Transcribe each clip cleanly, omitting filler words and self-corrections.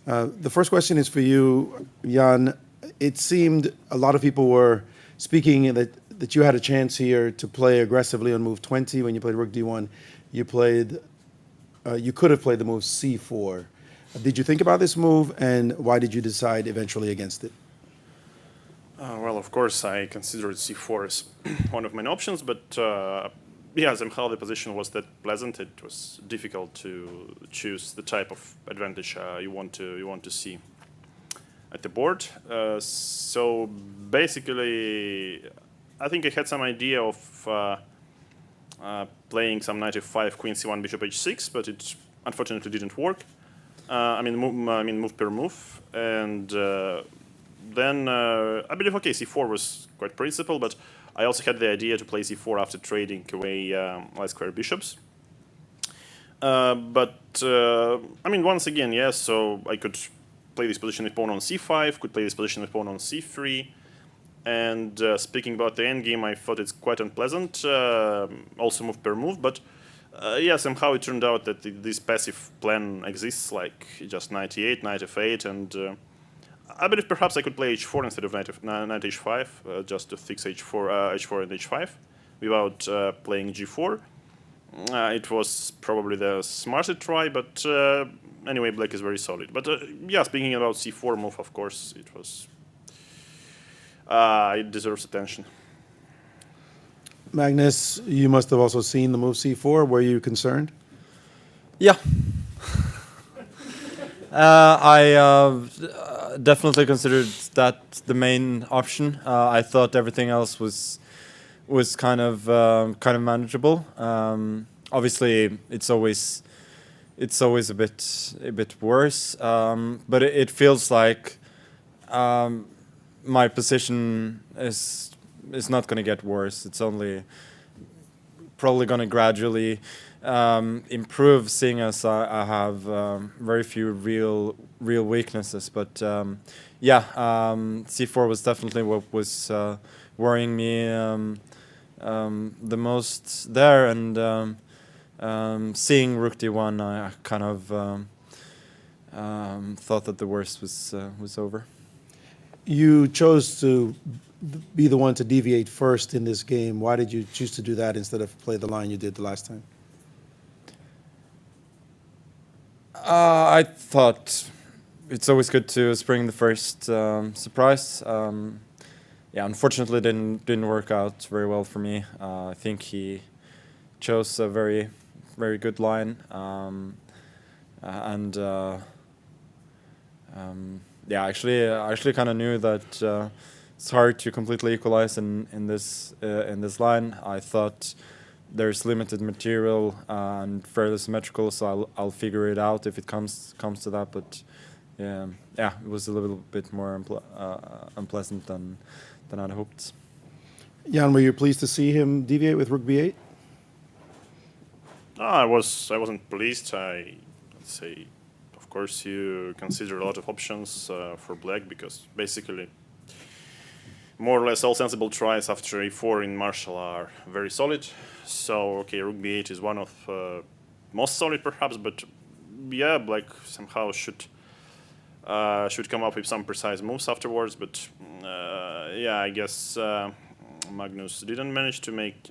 The first question is for you, Jan. It seemed a lot of people were speaking that you had a chance here to play aggressively on move 20 when you played Rook D1. You could have played the move C4. Did you think about this move, and why did you decide eventually against it? Well, of course, I considered C4 as one of my options, but yeah, somehow the position was that pleasant. It was difficult to choose the type of advantage you want to see at the board. So basically, I think I had some idea of playing some knight f5, queen c1, bishop h6, but it unfortunately didn't work. I mean, move per move, and then I believe okay, c4 was quite principal, but I also had the idea to play c4 after trading away light square bishops. But I mean, once again, yes. So I could play this position with pawn on c5, could play this position with pawn on c3. And speaking about the endgame, I thought it's quite unpleasant. Also move per move, but yeah, somehow it turned out that this passive plan exists, like just knight e8, knight f8, and I believe perhaps I could play h4 instead of knight h5, just to fix h4 and h5, without playing g4. It was probably the smarter try, but anyway, black is very solid. But yeah, speaking about c4 move, of course, it was. It deserves attention. Magnus, you must have also seen the move c4. Were you concerned? Yeah. I definitely considered that the main option. I thought everything else was kind of manageable. Obviously, it's always a bit worse, but it feels like my position is not going to get worse. It's only probably going to gradually improve, seeing as I have very few real weaknesses. But yeah, c4 was definitely what was worrying me the most there, and seeing rook d1, I kind of thought that the worst was over. You chose to be the one to deviate first in this game. Why did you choose to do that instead of play the line you did the last time? I thought it's always good to spring the first surprise. Yeah, unfortunately, didn't work out very well for me. I think he chose a very good line, and yeah, I actually kind of knew that it's hard to completely equalize in this line. I thought there's limited material and fairly symmetrical, so I'll figure it out if it comes to that. But yeah, it was a little bit more unpleasant than I'd hoped. Jan, were you pleased to see him deviate with rook b8? No, I wasn't pleased. Let's say, of course, you consider a lot of options for black, because basically more or less all sensible tries after e4 in Marshall are very solid. So okay, rook b8 is one of most solid perhaps, but yeah, black somehow should come up with some precise moves afterwards. But yeah, I guess Magnus didn't manage to make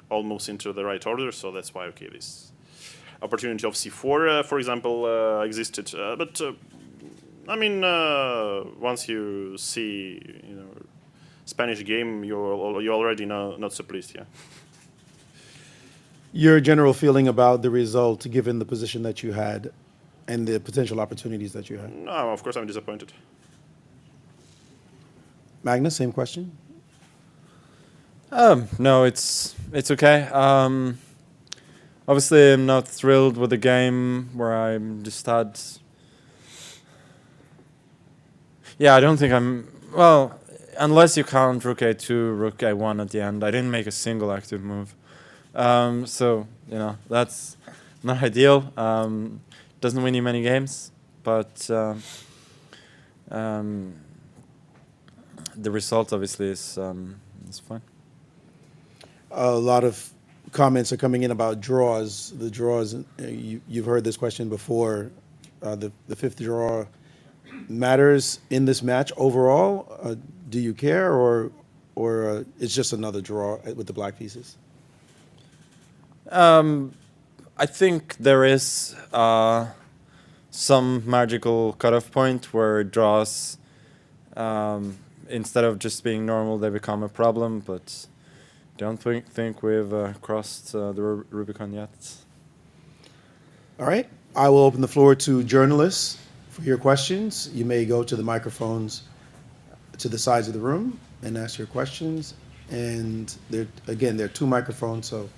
all moves into the right order, so that's why okay, this opportunity of c4, for example, existed. But I mean, once you see Spanish game, you already know not so pleased, yeah. Your general feeling about the result, given the position that you had and the potential opportunities that you had? No, of course I'm disappointed. Magnus, same question? No, it's okay. Obviously, I'm not thrilled with the game where I just had. Yeah, I don't think I'm. Well, unless you count rook a2, rook a1 at the end, I didn't make a single active move. So that's not ideal. Doesn't win you many games, but the result obviously is fine. A lot of comments are coming in about draws. The draws, you've heard this question before. the fifth draw matters in this match overall? Do you care, or it's just another draw with the black pieces? I think there is some magical cutoff point where draws, instead of just being normal, they become a problem, but don't think we've crossed the Rubicon yet. All right. I will open the floor to journalists for your questions. You may go to the microphones to the sides of the room and ask your questions. And there are two microphones, so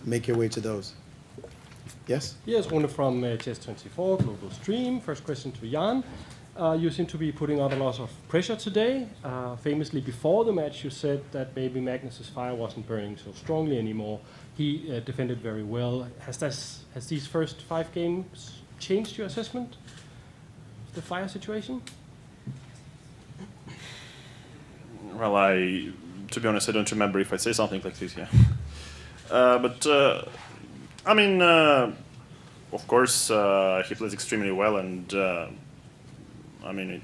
make your way to those. Yes? Yes, Rune from Chess24 Global Stream. First question to Jan. You seem to be putting on a lot of pressure today. Famously, before the match, you said that maybe Magnus's fire wasn't burning so strongly anymore. He defended very well. Has these first 5 games changed your assessment of the fire situation? Well, to be honest, I don't remember if I say something like this, yeah. I mean, of course, he plays extremely well, and I mean,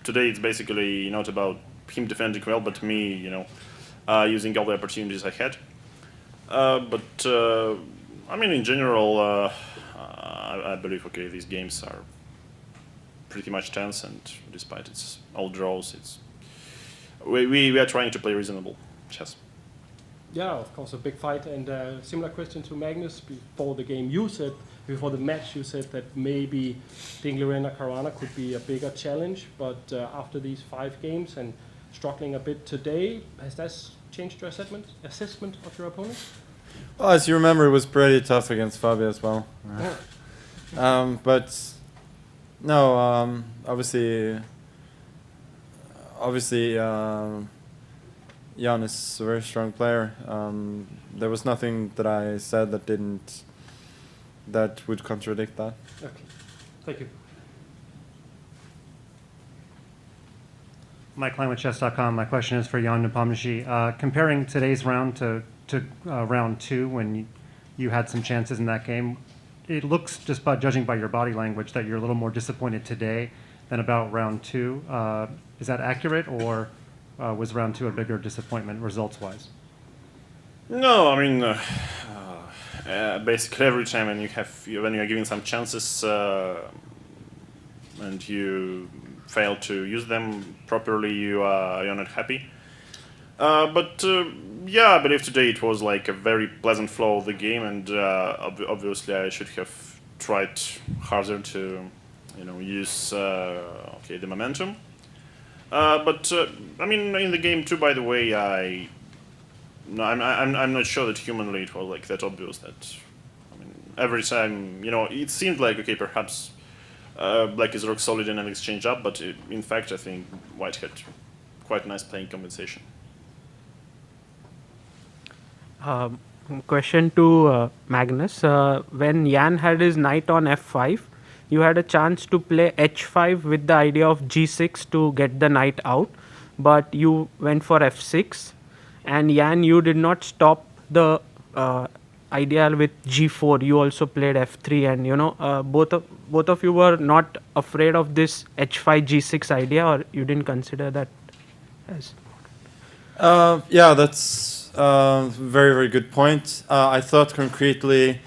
today it's basically not about him defending well, but me, using all the opportunities I had. I mean, in general, I believe, okay, these games are pretty much tense, and despite it's all draws, we are trying to play reasonable chess. Yeah, of course, a big fight. And similar question to Magnus. Before the match, you said that maybe Dingleren Caruana could be a bigger challenge, but after these 5 games and struggling a bit today, has that changed your assessment of your opponent? Well, as you remember, it was pretty tough against Fabio as well. But no, obviously, Jan is a very strong player. There was nothing that I said that would contradict that. Okay, thank you. Mike Klein with chess.com. My question is for Jan Nepomniachtchi. Comparing today's round to round 2, when you had some chances in that game, it looks, just by judging by your body language, that you're a little more disappointed today than about round 2. Is that accurate, or was round 2 a bigger disappointment results-wise? No, I mean, basically every time when you're given some chances and you fail to use them properly, you're not happy. Yeah, I believe today it was like a very pleasant flow of the game, and obviously I should have tried harder to, use the momentum. I mean, in the game too, by the way, I'm not sure that humanly it was like that obvious. That, I mean, every time, it seemed like, okay, perhaps Black is rock solid in an exchange up, but in fact, I think White had quite nice playing compensation. Question to Magnus. When Jan had his knight on f5, you had a chance to play h5 with the idea of g6 to get the knight out, but you went for f6, and Jan, you did not stop the idea with g4. You also played f3, and both of you were not afraid of this h5 g6 idea, or you didn't consider that as? Yeah, that's a very, very good point. I thought concretely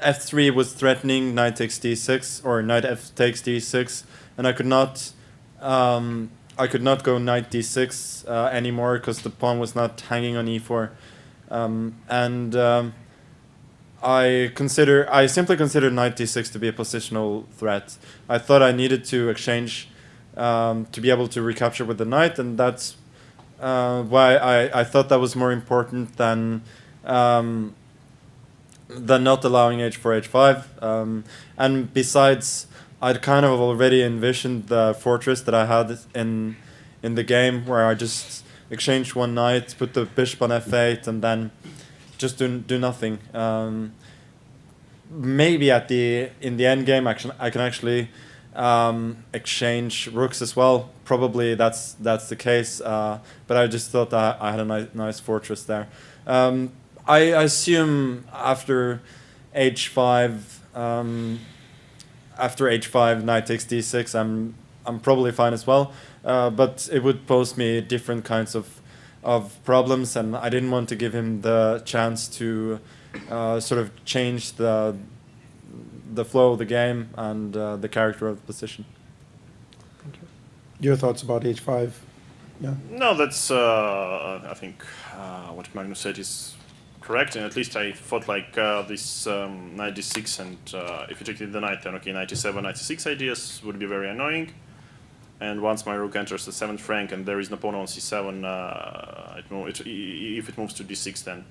f3 was threatening knight takes d6 or knight f takes d6, and I could not go knight d6 anymore because the pawn was not hanging on e4, I simply considered knight d6 to be a positional threat. I thought I needed to exchange to be able to recapture with the knight, and that's why I thought that was more important than not allowing h4, h5. And besides, I'd kind of already envisioned the fortress that I had in the game, where I just exchange one knight, put the bishop on f8, and then just do nothing. Maybe in the end game, I can actually exchange rooks as well. Probably that's the case. But I just thought that I had a nice fortress there. I assume after h5, after h5, knight takes d6, I'm probably fine as well. But it would pose me different kinds of problems, and I didn't want to give him the chance to sort of change the flow of the game and the character of the position. Your thoughts about h5? Yeah. No, that's I think what Magnus said is correct, and at least I thought like this knight d6, and if you take the knight, then okay, knight e7, knight c6 ideas would be very annoying. And once my rook enters the 7th rank and there is no pawn on c7, if it moves to d6, then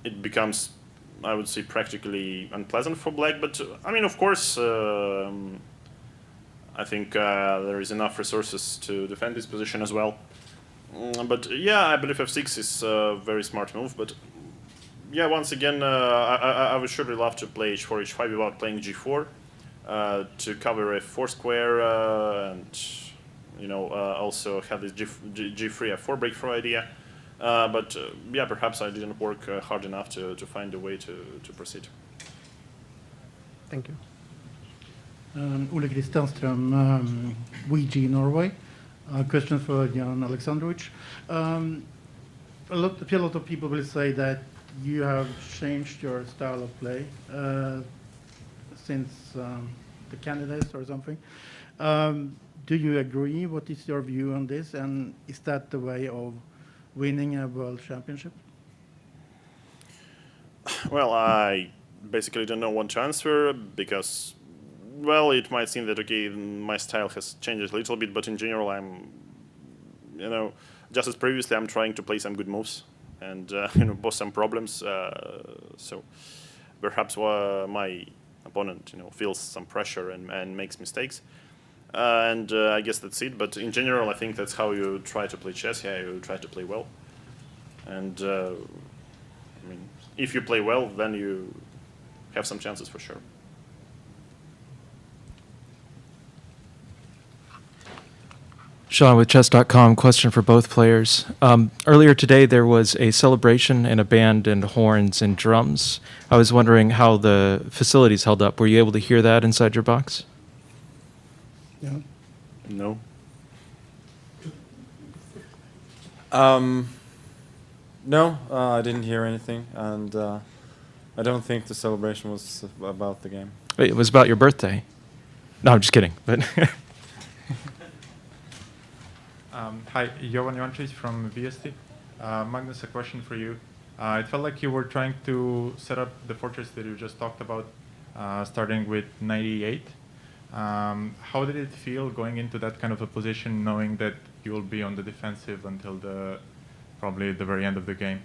it becomes, I would say, practically unpleasant for black. But I mean, of course, I think there is enough resources to defend this position as well. But yeah, I believe f6 is a very smart move. But yeah, once again, I would surely love to play h4, h5 without playing g4 to cover f4 square and also have this g3 f4 breakthrough idea. But yeah, perhaps I didn't work hard enough to find a way to proceed. Thank you. Ole Kristianström, VG Norway. Question for Jan Alexandrovich. A lot of people will say that you have changed your style of play since the candidates or something. Do you agree? What is your view on this? And is that the way of winning a world championship? Well, I basically don't know what to answer because, well, it might seem that, okay, my style has changed a little bit, but in general, I'm, just as previously, I'm trying to play some good moves and, both some problems. So perhaps my opponent, feels some pressure and makes mistakes. And I guess that's it. But in general, I think that's how you try to play chess. Yeah, you try to play well. And I mean, if you play well, then you have some chances for sure. Sean with chess.com, question for both players. Earlier today, there was a celebration and a band and horns and drums. I was wondering how the facilities held up. Were you able to hear that inside your box? Yeah. No. No, I didn't hear anything, and I don't think the celebration was about the game. Wait, it was about your birthday. No, I'm just kidding. But Hi, Jovan Joncic from VST. Magnus, a question for you. It felt like you were trying to set up the fortress that you just talked about, starting with 98. How did it feel going into that kind of a position, knowing that you will be on the defensive until probably the very end of the game?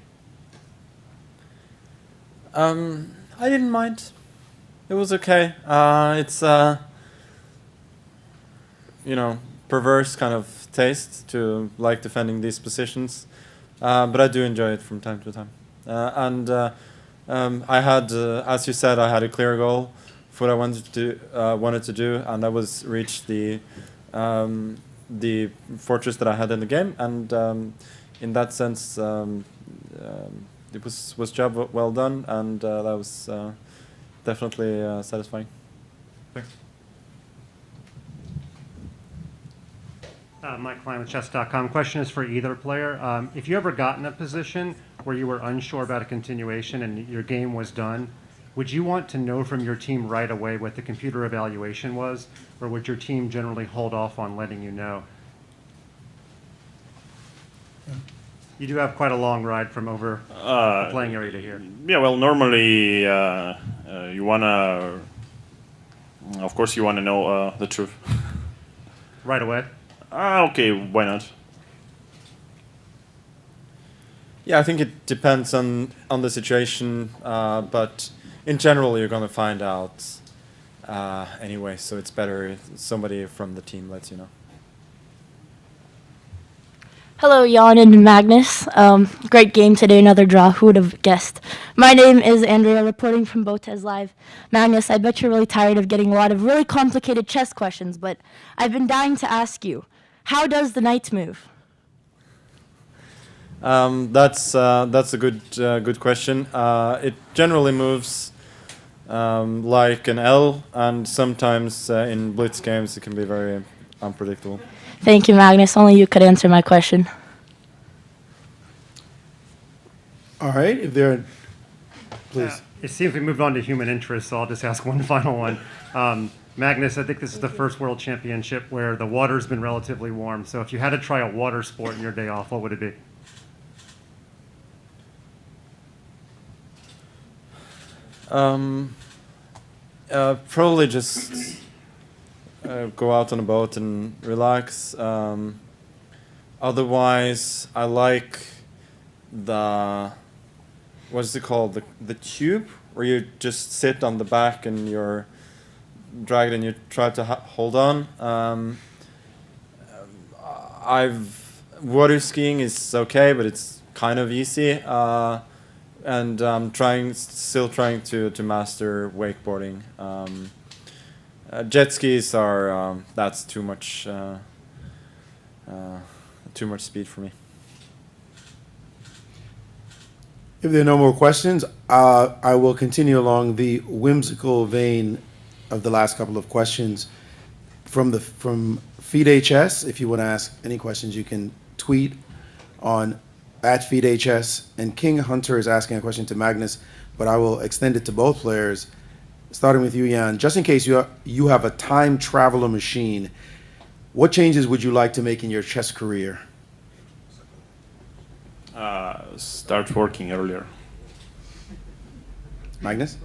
I didn't mind. It was okay. It's perverse kind of taste to like defending these positions, but I do enjoy it from time to time. I had, as you said, I had a clear goal for what I wanted to do, and that was reach the fortress that I had in the game, and in that sense, it was job well done, and that was definitely satisfying. Thanks. Mike Klein with chess.com. Question is for either player. If you ever got in a position where you were unsure about a continuation and your game was done, would you want to know from your team right away what the computer evaluation was, or would your team generally hold off on letting you know? You do have quite a long ride from over the playing area to here. Yeah, well, normally you wanna, of course, you wanna know the truth. Right away? Okay, why not? Yeah, I think it depends on the situation, but in general, you're going to find out anyway, so it's better if somebody from the team lets you know. Hello, Jan and Magnus. Great game today, another draw. Who would have guessed? My name is Andrea, reporting from Botez Live. Magnus, I bet you're really tired of getting a lot of really complicated chess questions, but I've been dying to ask you, how does the knight move? That's a good question. It generally moves like an L, and sometimes in blitz games it can be very unpredictable. Thank you, Magnus. Only you could answer my question. All right, if there are, please. It seems we moved on to human interest, so I'll just ask one final one. Magnus, I think this is the first World Championship where the water's been relatively warm. So if you had to try a water sport in your day off, what would it be? Probably just go out on a boat and relax. Otherwise, I like the, what's it called? The tube, where you just sit on the back and you're dragged and you try to hold on. Water skiing is okay, but it's kind of easy. And I'm still trying to master wakeboarding. Jet skis are that's too much speed for me. If there are no more questions, I will continue along the whimsical vein of the last couple of questions from FIDE. If you want to ask any questions, you can tweet on @FIDE. And King Hunter is asking a question to Magnus, but I will extend it to both players, starting with you, Jan. Just in case you have a time traveler machine, what changes would you like to make in your chess career? Start working earlier. Magnus?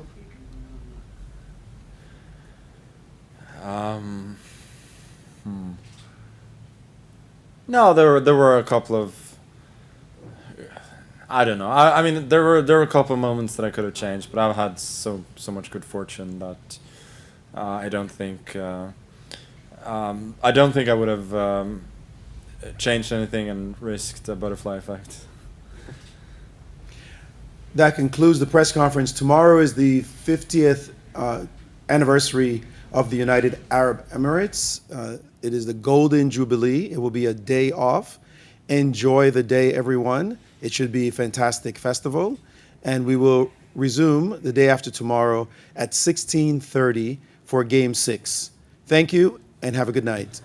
No, there were a couple of, I don't know. I mean, there were a couple of moments that I could have changed, but I've had so much good fortune that I don't think I would have changed anything and risked a butterfly effect. That concludes the press conference. Tomorrow is the 50th anniversary of the United Arab Emirates. It is the Golden Jubilee. It will be a day off. Enjoy the day, everyone. It should be a fantastic festival. And we will resume the day after tomorrow at 16:30 for Game 6. Thank you and have a good night.